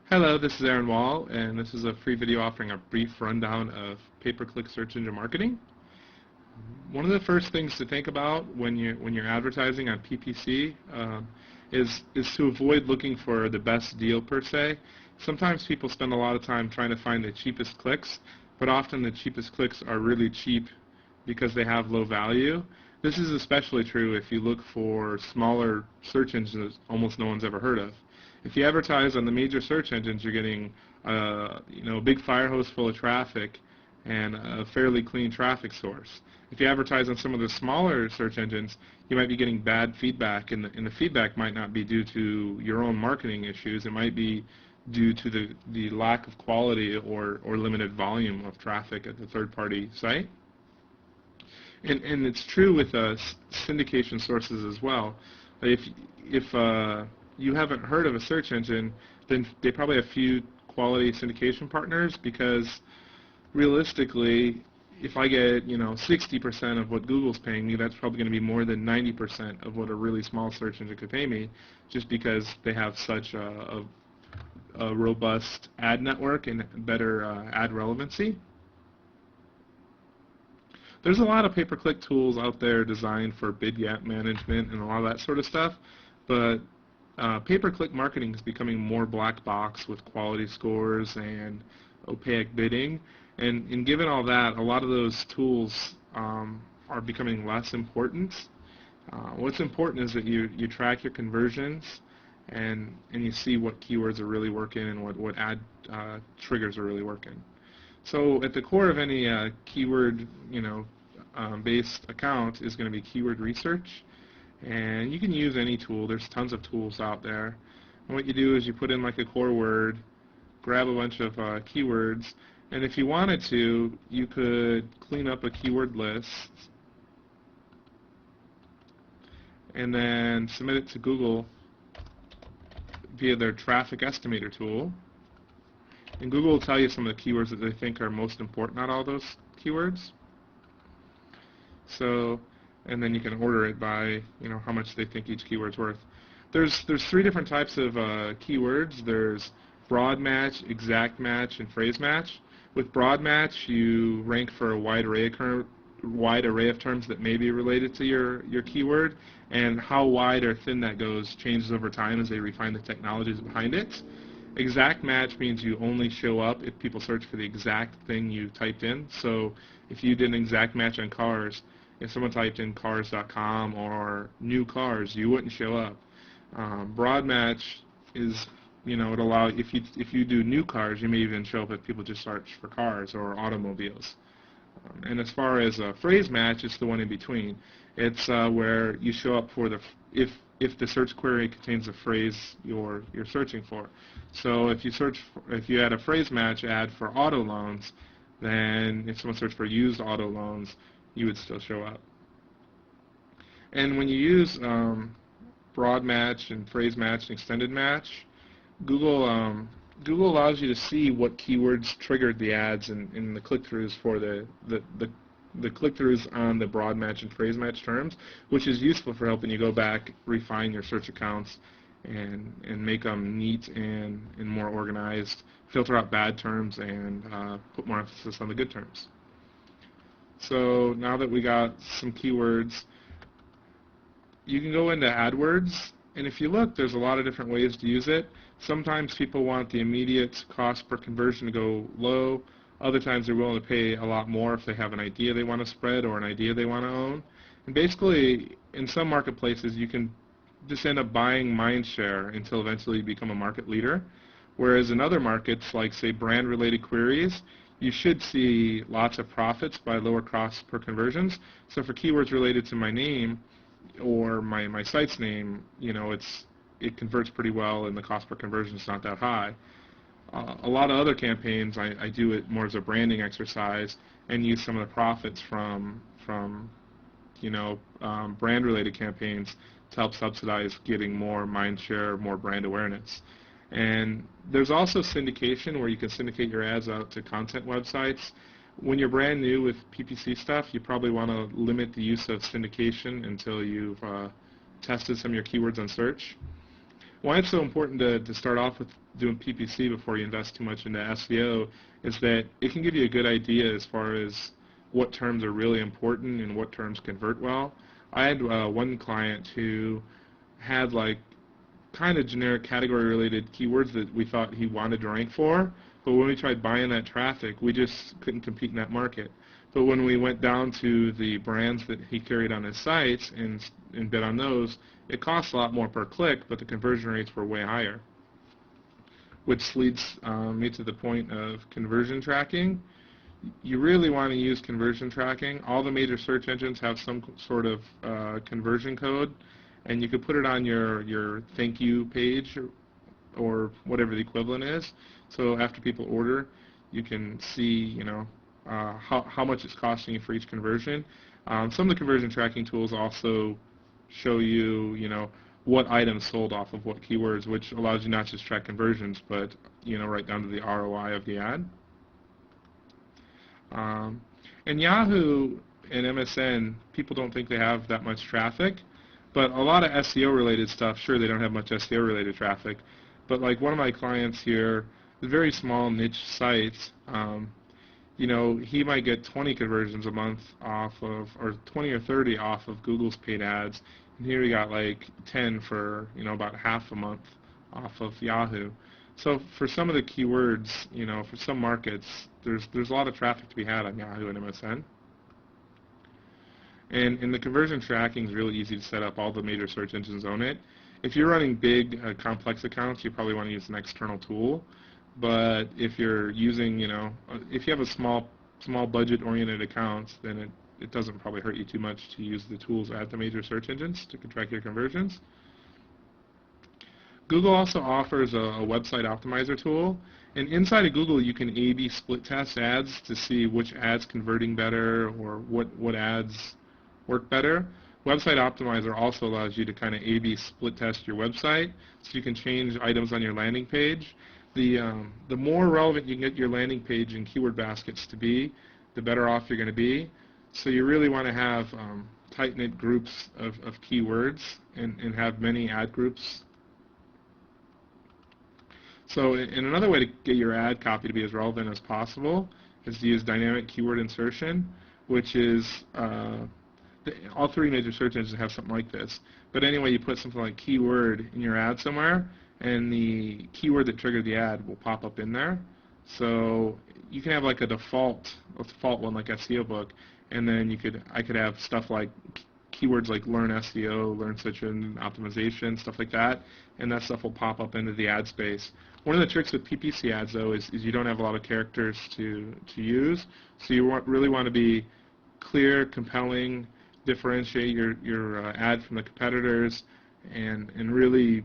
Hello, this is Aaron Wall, and this is a free video offering a brief rundown of pay-per-click search engine marketing. One of the first things to think about when you're advertising on PPC is to avoid looking for the best deal per se. Sometimes people spend a lot of time trying to find the cheapest clicks, but often the cheapest clicks are really cheap because they have low value. This is especially true if you look for smaller search engines that almost no one's ever heard of. If you advertise on the major search engines, you're getting a big fire hose full of traffic and a fairly clean traffic source. If you advertise on some of the smaller search engines, you might be getting bad feedback, and the feedback might not be due to your own marketing issues. It might be due to the lack of quality or limited volume of traffic at the third-party site. And it's true with syndication sources as well. If you haven't heard of a search engine, then they probably have few quality syndication partners, because realistically, if I get 60% of what Google's paying me, that's probably going to be more than 90% of what a really small search engine could pay me, just because they have such a robust ad network and better ad relevancy. There's a lot of pay-per-click tools out there designed for bid gap management and a lot of that sort of stuff, but pay-per-click marketing is becoming more black box with quality scores and opaque bidding. And given all that, a lot of those tools are becoming less important. What's important is that you track your conversions and you see what keywords are really working and what ad triggers are really working. So at the core of any keyword based account is going to be keyword research. And you can use any tool. There's tons of tools out there. And what you do is you put in like a core word, grab a bunch of keywords, and if you wanted to, you could clean up a keyword list and then submit it to Google via their traffic estimator tool. And Google will tell you some of the keywords that they think are most important out of all those keywords. So, and then you can order it by how much they think each keyword's worth. There's three different types of keywords. There's broad match, exact match, and phrase match. With broad match, you rank for a wide array of terms that may be related to your keyword, and how wide or thin that goes changes over time as they refine the technologies behind it. Exact match means you only show up if people search for the exact thing you typed in. So if you did an exact match on cars, if someone typed in cars.com or new cars, you wouldn't show up. Broad match is, it allows, if you do new cars, you may even show up if people just search for cars or automobiles. And as far as a phrase match, it's the one in between. It's where you show up for if the search query contains a phrase you're searching for. So if you had a phrase match ad for auto loans, then if someone searched for used auto loans, you would still show up. And when you use broad match and phrase match and extended match, Google allows you to see what keywords triggered the ads and the click-throughs for the click-throughs on the broad match and phrase match terms, which is useful for helping you go back, refine your search accounts, and make them neat and more organized, filter out bad terms, and put more emphasis on the good terms. So now that we got some keywords, you can go into AdWords, and if you look, there's a lot of different ways to use it. Sometimes people want the immediate cost per conversion to go low. Other times they're willing to pay a lot more if they have an idea they want to spread or an idea they want to own. And basically, in some marketplaces, you can just end up buying mind share until eventually you become a market leader. Whereas in other markets, like say brand-related queries, you should see lots of profits by lower costs per conversions. So for keywords related to my name or my site's name, it converts pretty well and the cost per conversion is not that high. A lot of other campaigns, I do it more as a branding exercise and use some of the profits from brand-related campaigns to help subsidize getting more mind share, more brand awareness. And there's also syndication, where you can syndicate your ads out to content websites. When you're brand new with PPC stuff, you probably want to limit the use of syndication until you've tested some of your keywords on search. Why it's so important to start off with doing PPC before you invest too much into SEO is that it can give you a good idea as far as what terms are really important and what terms convert well. I had one client who had like kind of generic category related keywords that we thought he wanted to rank for, but when we tried buying that traffic, we just couldn't compete in that market. But when we went down to the brands that he carried on his sites and bid on those, it cost a lot more per click, but the conversion rates were way higher. Which leads me to the point of conversion tracking. You really want to use conversion tracking. All the major search engines have some sort of conversion code, and you could put it on your thank you page or whatever the equivalent is. So after people order, you can see, how much it's costing you for each conversion. Some of the conversion tracking tools also show you, what items sold off of what keywords, which allows you not just track conversions, but right down to the ROI of the ad. And Yahoo and MSN, people don't think they have that much traffic, but a lot of SEO-related stuff, sure, they don't have much SEO-related traffic, but like one of my clients here, very small niche sites, he might get 20 conversions a month off of, or 20 or 30 off of Google's paid ads, and here we got like 10 for, about half a month off of Yahoo. So for some of the keywords, for some markets, there's a lot of traffic to be had on Yahoo and MSN. And the conversion tracking is really easy to set up. All the major search engines own it. If you're running big, complex accounts, you probably want to use an external tool. But if you're using, if you have a small budget-oriented accounts, then it doesn't probably hurt you too much to use the tools at the major search engines to track your conversions. Google also offers a website optimizer tool, and inside of Google you can A/B split test ads to see which ads converting better or what ads work better. Website Optimizer also allows you to kind of A/B split test your website, so you can change items on your landing page. The more relevant you can get your landing page and keyword baskets to be, the better off you're going to be. So you really want to have tight-knit groups of keywords and have many ad groups. So and another way to get your ad copy to be as relevant as possible is to use dynamic keyword insertion, which is all three major search engines have something like this. But anyway, you put something like keyword in your ad somewhere, and the keyword that triggered the ad will pop up in there. So you can have like a default one like SEO book, and then I could have stuff like keywords like learn SEO, learn search engine optimization, stuff like that, and that stuff will pop up into the ad space. One of the tricks with PPC ads though is you don't have a lot of characters to use, so you really want to be clear, compelling, differentiate your ad from the competitors, and really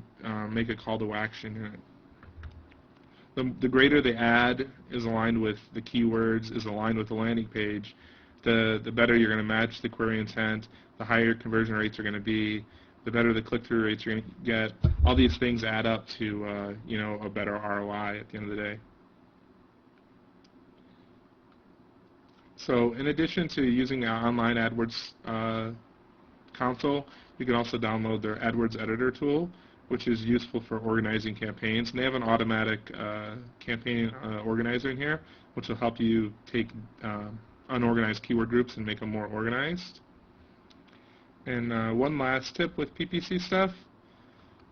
make a call to action in it. The greater the ad is aligned with the keywords, is aligned with the landing page, the better you're going to match the query intent, the higher conversion rates are going to be, the better the click-through rates you're going to get. All these things add up to a better ROI at the end of the day. So in addition to using the online AdWords console, you can also download their AdWords editor tool, which is useful for organizing campaigns. And they have an automatic campaign organizer in here, which will help you take unorganized keyword groups and make them more organized. And one last tip with PPC stuff,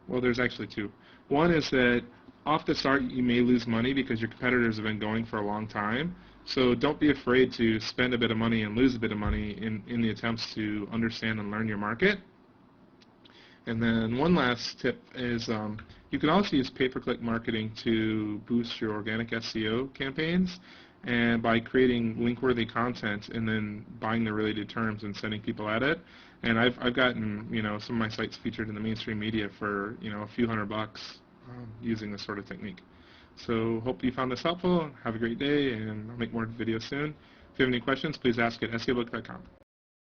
well, there's actually two. One is that off the start you may lose money because your competitors have been going for a long time. So don't be afraid to spend a bit of money and lose a bit of money in the attempts to understand and learn your market. And then one last tip is you can also use pay-per-click marketing to boost your organic SEO campaigns, and by creating link-worthy content and then buying the related terms and sending people at it. And I've gotten some of my sites featured in the mainstream media for a few $100 using this sort of technique. So hope you found this helpful. Have a great day, and I'll make more videos soon. If you have any questions, please ask at SEObook.com.